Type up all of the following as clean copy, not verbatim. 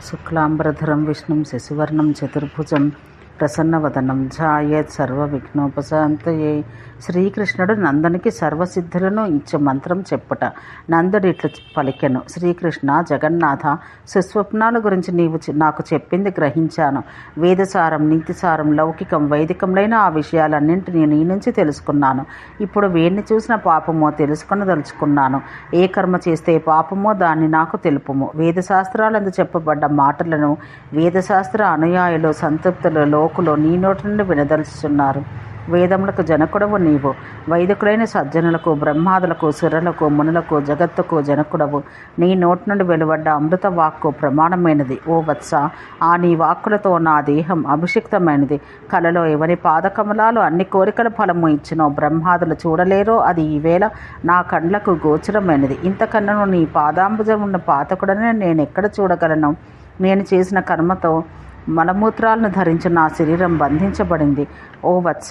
శుక్లాంబరధరం విష్ణుం శశివర్ణం చతుర్భుజం ప్రసన్నవదనం ఝాయేత్ సర్వవిఘ్నోపశాంతయే. శ్రీకృష్ణుడు నందునికి సర్వసిద్ధులను ఇచ్చే మంత్రం చెప్పుట. నందుడు ఇట్లు పలికెను: శ్రీకృష్ణ జగన్నాథ, సుస్వప్నాల గురించి నీవు నాకు చెప్పింది గ్రహించాను. వేదసారం, నీతిసారం, లౌకికం, వైదికములైన ఆ విషయాలన్నింటినీ నీ నుంచి తెలుసుకున్నాను. ఇప్పుడు వేడిని చూసిన పాపమో తెలుసుకొనదలుచుకున్నాను. ఏ కర్మ చేస్తే పాపమో దాన్ని నాకు తెలుపుము. వేదశాస్త్రాలందు చెప్పబడ్డ మాటలను వేదశాస్త్ర అనుయాయులు, సంతృప్తులు, లోకులు నీ నోటి నుండి వినదలుచున్నారు. వేదములకు జనకుడవు నీవు. వైదికులైన సజ్జనులకు, బ్రహ్మాదులకు, సురలకు, మునులకు, జగత్తుకు జనకుడవు. నీ నోటి నుండి వెలువడ్డ అమృత వాక్కు ప్రమాణమైనది. ఓ వత్స, ఆ నీ వాక్కులతో నా దేహం అభిషిక్తమైనది. కలలో ఎవరి పాదకమలాలు అన్ని కోరికల ఫలము ఇచ్చినో బ్రహ్మాదులు చూడలేరో అది ఈవేళ నా కండ్లకు గోచరమైనది. ఇంతకన్నను నీ పాదాంబుజం ఉన్న పాతకుడనే నేను ఎక్కడ చూడగలను? నేను చేసిన కర్మతో మలమూత్రాలను ధరించి నా శరీరం బంధించబడింది. ఓ వత్స,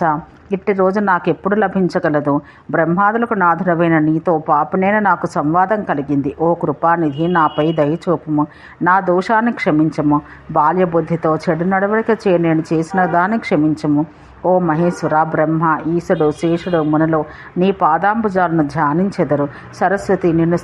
ఇట్టి రోజు నాకెప్పుడు లభించగలదు? బ్రహ్మాదులకు నాథుడవైన నీతో పాపనైన నాకు సంవాదం కలిగింది. ఓ కృపానిధి, నాపై దయచూపుము. నా దోషాన్ని క్షమించము. బాల్యబుద్ధితో చెడు నడవడిక నేను చేసిన దాన్ని క్షమించము. ఓ మహేశ్వర, బ్రహ్మ, ఈశుడు, శేషుడు, మునులు నీ పాదాంబుజాలను ధ్యానించెదరు. సరస్వతి నిన్ను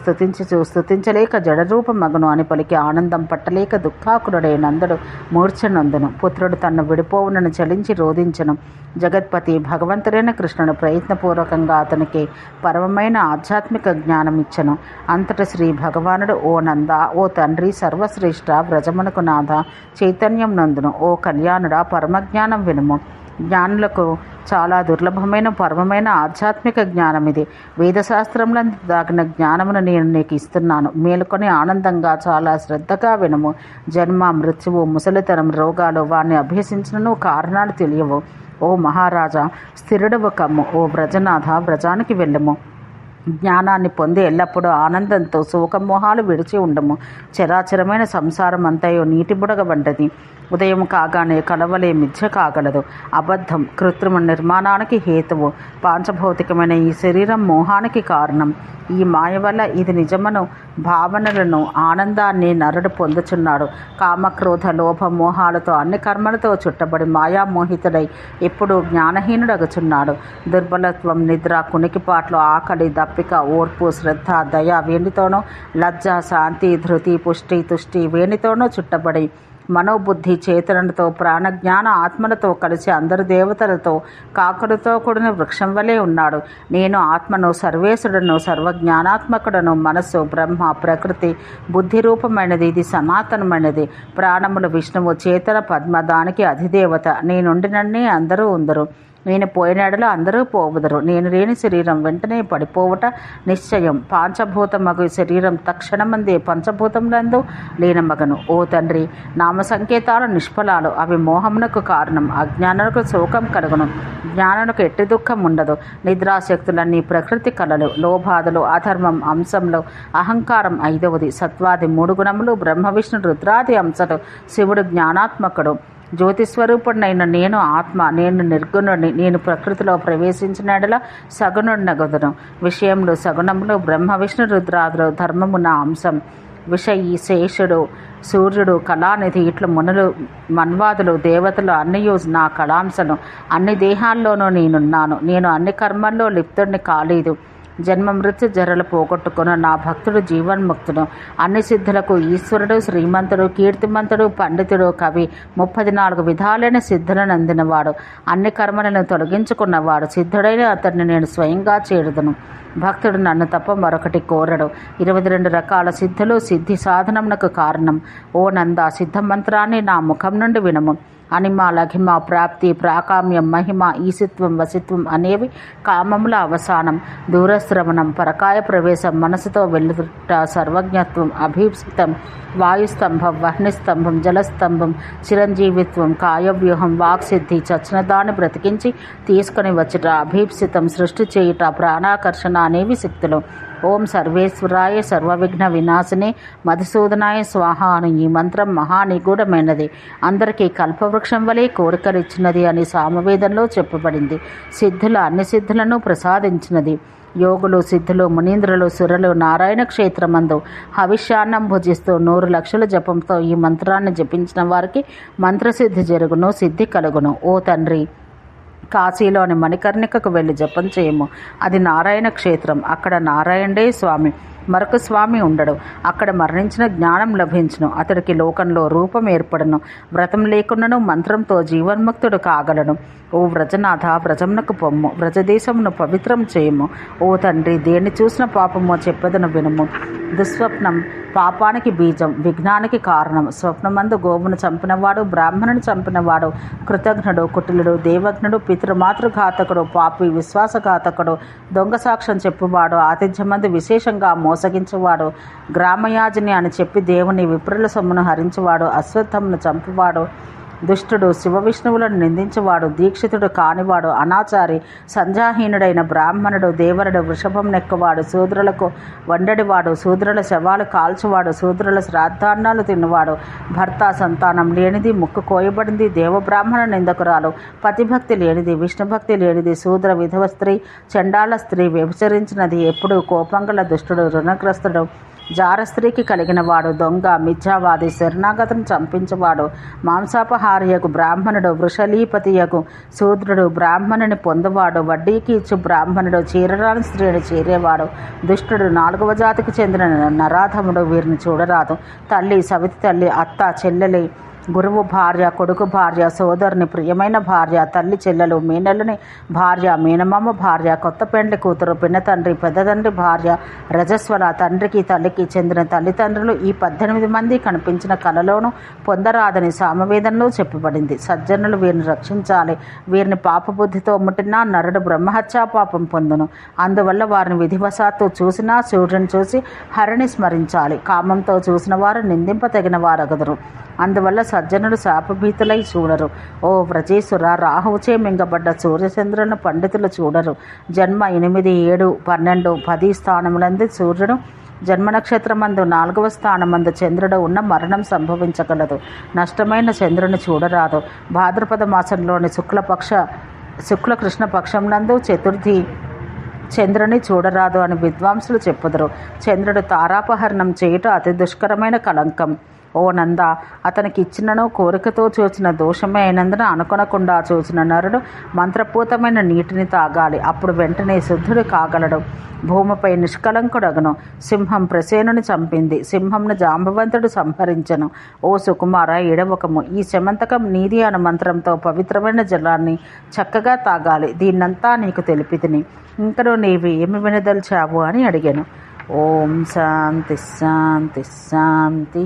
స్తుతించలేక జడరూపమగును అని పలికి ఆనందం పట్టలేక దుఃఖాకురుడై నందుడు మూర్ఛనందును. పుత్రుడు తన్ను విడిపోవునని చలించి రోధించను. జగత్పతి భగవంతుడైన కృష్ణుడు ప్రయత్నపూర్వకంగా అతనికి పరమమైన ఆధ్యాత్మిక జ్ఞానం ఇచ్చను. అంతట శ్రీ భగవానుడు: ఓ నంద, ఓ తండ్రి, సర్వశ్రేష్ఠ, వ్రజమునకు నాథ, చైతన్యం నందును. ఓ కళ్యాణుడా, పరమజ్ఞానం వినుము. జ్ఞానులకు చాలా దుర్లభమైన పరమమైన ఆధ్యాత్మిక జ్ఞానం ఇది. వేదశాస్త్రంలో దాగిన జ్ఞానమును నేను నీకు ఇస్తున్నాను. మేలుకొని ఆనందంగా చాలా శ్రద్ధగా వినుము. జన్మ, మృత్యువు, ముసలితనం, రోగాలు వారిని అభ్యసించినను కారణాలు తెలియవు. ఓ మహారాజా, స్థిరుడవు కమ్ము. ఓ వ్రజనాథ, వ్రజానికి వెళ్ళము. జ్ఞానాన్ని పొంది ఎల్లప్పుడూ ఆనందంతో శోకమోహాలు విడిచి ఉండము. చరాచరమైన సంసారం అంతయో నీటి బుడగ వంటిది. ఉదయం కాగానే కలవలే మిథ్య కాగలదు. అబద్ధం కృత్రిమ నిర్మాణానికి హేతువు. పాంచభౌతికమైన ఈ శరీరం మోహానికి కారణం. ఈ మాయ వల్ల ఇది నిజమను భావనలను, ఆనందాన్ని నరుడు పొందుచున్నాడు. కామక్రోధ లోభ మోహాలతో అన్ని కర్మలతో చుట్టబడి మాయామోహితుడై ఎప్పుడూ జ్ఞానహీనుడగుచున్నాడు. దుర్బలత్వం, నిద్ర, కునికిపాట్లు, ఆకలి, దప్పిక, ఓర్పు, శ్రద్ధ, దయ వేనితోనూ, లజ్జ, శాంతి, ధృతి, పుష్టి, తుష్టి వేనితోనూ చుట్టబడి మనోబుద్ధి చేతనతో ప్రాణజ్ఞాన ఆత్మలతో కలిసి అందరు దేవతలతో కాకులతో కూడిన వృక్షం వలె ఉన్నాడు. నేను ఆత్మను, సర్వేశ్వరుడును, సర్వజ్ఞానాత్మకుడను. మనస్సు బ్రహ్మ, ప్రకృతి, బుద్ధి రూపమైనది. ఇది సనాతనమైనది. ప్రాణములు విష్ణువు, చేతన పద్మ దానికి అధిదేవత. నేనుండినన్ని అందరూ ఉందరు. నేను పోయినాడలో అందరూ పోవుదరు. నేను లేని శరీరం వెంటనే పడిపోవట నిశ్చయం. పాంచభూతమగు శరీరం తక్షణమందే పంచభూతములందు లీనమగను. ఓ తండ్రి, నామ సంకేతాలు నిష్ఫలాలు. అవి మోహమునకు కారణం. అజ్ఞానులకు శోకం కలుగును. జ్ఞానులకు ఎట్టి దుఃఖం ఉండదు. నిద్రాశక్తులన్నీ ప్రకృతి కళలు. లోభాదులు, అధర్మం అంశంలో, అహంకారం ఐదవది. సత్వాది 3 గుణములు. బ్రహ్మ, విష్ణు, రుద్రాది అంశలు. శివుడు జ్ఞానాత్మకుడు. జ్యోతిస్వరూపుడైన నేను ఆత్మ. నేను నిర్గుణుడిని. నేను ప్రకృతిలో ప్రవేశించినడలా సగుణుడినగుదును. విషయములు, సగుణములు, బ్రహ్మ, విష్ణు, రుద్రాదులు ధర్మము నా అంశం. విషయి, శేషుడు, సూర్యుడు, కళానిధి ఇట్లు మునులు, మన్వాదులు, దేవతలు అన్నయూ నా కళాంశను. అన్ని దేహాల్లోనూ నేనున్నాను. నేను అన్ని కర్మల్లో లిప్తుడిని కాలేదు. జన్మ మృత్యు జరలు పోగొట్టుకున్న నా భక్తుడు జీవన్ముక్తుడు. అన్ని సిద్ధులకు ఈశ్వరుడు, శ్రీమంతుడు, కీర్తిమంతుడు, పండితుడు, కవి, 34 విధాలైన సిద్ధులను అందినవాడు. అన్ని కర్మలను తొలగించుకున్నవాడు. సిద్ధుడైన అతడిని నేను స్వయంగా చేరుదును. భక్తుడు నన్ను తప్ప మరొకటి కోరడు. 22 రకాల సిద్ధులు సిద్ధి సాధనమునకు కారణం. ఓ నంద, సిద్ధమంత్రాన్ని నా ముఖం నుండి వినము. అనిమ, లఘిమ, ప్రాప్తి, ప్రాకామ్యం, మహిమ, ఈసిత్వం, వసిత్వం అనేవి కామముల అవసానం. దూరశ్రవణం, పరకాయ ప్రవేశం, మనసుతో వెళ్ళుట, సర్వజ్ఞత్వం, అభీప్సితం, వాయుస్తంభం, వహ్నిస్తంభం, జలస్తంభం, చిరంజీవిత్వం, కాయవ్యూహం, వాక్సిద్ధి, చచ్చిన దాన్ని బ్రతికించి తీసుకుని వచ్చుట, అభీప్సితం, సృష్టి చేయుట, ప్రాణాకర్షణ అనేవి శక్తులు. ఓం సర్వేశ్వరాయ సర్వవిఘ్న వినాశనే మధుసూదనాయ స్వాహ అని ఈ మంత్రం మహానిగూఢమైనది. అందరికీ కల్పవృక్షం వలె కోరికలిచ్చినది అని సామవేదంలో చెప్పబడింది. సిద్ధుల అన్ని సిద్ధులను ప్రసాదించినది. యోగులు, సిద్ధులు, మునీంద్రులు, సురలు నారాయణ క్షేత్రమందు హవిష్యాన్నం భుజిస్తూ 100 లక్షల జపంతో ఈ మంత్రాన్ని జపించిన వారికి మంత్రసిద్ధి జరుగును, సిద్ధి కలుగును. ఓ తండ్రి, కాశీలోని మణికర్ణికకు వెళ్ళి జపం చేయము. అది నారాయణ క్షేత్రం. అక్కడ నారాయణుడే స్వామి, మరొక స్వామి ఉండడు. అక్కడ మరణించిన జ్ఞానం లభించును. అతడికి లోకంలో రూపం ఏర్పడను. వ్రతం లేకుండాను మంత్రంతో జీవన్ముక్తుడు కాగలను. ఓ వ్రజనాథ, వ్రజమునకు పొమ్ము, వ్రజదేశమును పవిత్రం చేయము. ఓ తండ్రి, దేన్ని చూసిన పాపమో చెప్పదను వినుము. దుస్వప్నం పాపానికి బీజం, విఘ్నానికి కారణం. స్వప్నమందు గోవును చంపినవాడు, బ్రాహ్మణుని చంపినవాడు కృతజ్ఞుడు, కుటిలుడు, దేవజ్ఞుడు, పితృమాతృఘాతకుడు, పాపి, విశ్వాసఘాతకుడు, దొంగ సాక్ష్యం చెప్పువాడు, ఆతిథ్యమందు విశేషంగా మోసగించువాడు, గ్రామయాజిని అని చెప్పి దేవుని విప్రుల సొమ్మును హరించువాడు, అశ్వత్థమును చంపువాడు, దుష్టుడు, శివ విష్ణువులను నిందించువాడు, దీక్షితుడు కానివాడు, అనాచారి, సంధ్యాహీనుడైన బ్రాహ్మణుడు, దేవరుడు, వృషభం నెక్కువాడు, శూద్రులకు వండడివాడు, శూద్రుల శవాలు కాల్చువాడు, శూద్రుల శ్రాద్ధాన్నాలు తిన్నవాడు, భర్త సంతానం లేనిది, ముక్కు కోయబడింది, దేవబ్రాహ్మణ నిందకురాలు, పతిభక్తి లేనిది, విష్ణుభక్తి లేనిది, శూద్ర విధవ స్త్రీ, చండాల స్త్రీ, వ్యభిచరించినది, ఎప్పుడు కోపంగల దుష్టుడు, రుణగ్రస్తుడు, జారస్త్రీకి కలిగిన వాడు, దొంగ, మిథ్యావాది, శరణాగతిని చంపించేవాడు, మాంసాపహారియకు బ్రాహ్మణుడు, వృషలీపతియకు శూద్రుడు, బ్రాహ్మణుని పొందువాడు, వడ్డీకి ఇచ్చు బ్రాహ్మణుడు, చీరరాని స్త్రీని చేరేవాడు, దుష్టుడు, 4వ జాతికి చెందిన నరాధముడు, వీరిని చూడరాదు. తల్లి, సవితి తల్లి, అత్త, చెల్లెలి, గురువు భార్య, కొడుకు భార్య, సోదరుని ప్రియమైన భార్య, తల్లి చెల్లెలు, మేనల్లుని భార్య, మేనమామ భార్య, కొత్త పెండ్లి కూతురు, పిన్న తండ్రి, పెద్ద తండ్రి భార్య, రజస్వల, తండ్రికి తల్లికి చెందిన తల్లిదండ్రులు, ఈ 18 మంది కనిపించిన కలలోనూ పొందరాదని సామవేదంలో చెప్పబడింది. సజ్జనులు వీరిని రక్షించాలి. వీరిని పాపబుద్ధితో ముట్టినా నరుడు బ్రహ్మహత్యా పాపం పొందును. అందువల్ల వారిని విధివశాత్తు చూసినా సూర్యుని చూసి హరిని స్మరించాలి. కామంతో చూసిన వారు నిందింపతగిన వారగదురు. అందువల్ల సజ్జనుడు శాపభీతులై చూడరు. ఓ వ్రజేశ్వర, రాహువుచే మింగబడ్డ సూర్యచంద్రులను పండితులు చూడరు. జన్మ 8, 7, 12, 10 స్థానములందు సూర్యుడు, జన్మ నక్షత్రమందు 4వ స్థానమందు చంద్రుడు ఉన్న మరణం సంభవించగలదు. నష్టమైన చంద్రుని చూడరాదు. భాద్రపద మాసంలోని శుక్ల కృష్ణ పక్షంనందు చతుర్థి చంద్రుని చూడరాదు అని విద్వాంసులు చెప్పుదురు. చంద్రుడు తారాపహరణం చేయుట అతి దుష్కరమైన కళంకం. ఓ నంద, అతనికి ఇచ్చినను కోరికతో చూచిన దోషమే అయినందున అనుకొనకుండా చూసిన నరుడు మంత్రపూతమైన నీటిని తాగాలి. అప్పుడు వెంటనే శుద్ధుడు కాగలడు. భూమిపై నిష్కలంకుడగను. సింహం ప్రసేనుని చంపింది. సింహంను జాంబవంతుడు సంహరించను. ఓ సుకుమార, ఎడవకము. ఈ శమంతకం నీది అను మంత్రంతో పవిత్రమైన జలాన్ని చక్కగా తాగాలి. దీన్నంతా నీకు తెలిపితిని. ఇంకను నీవు ఏమి వినదలిచావు అని అడిగాను. ఓం శాంతి శాంతి శాంతి.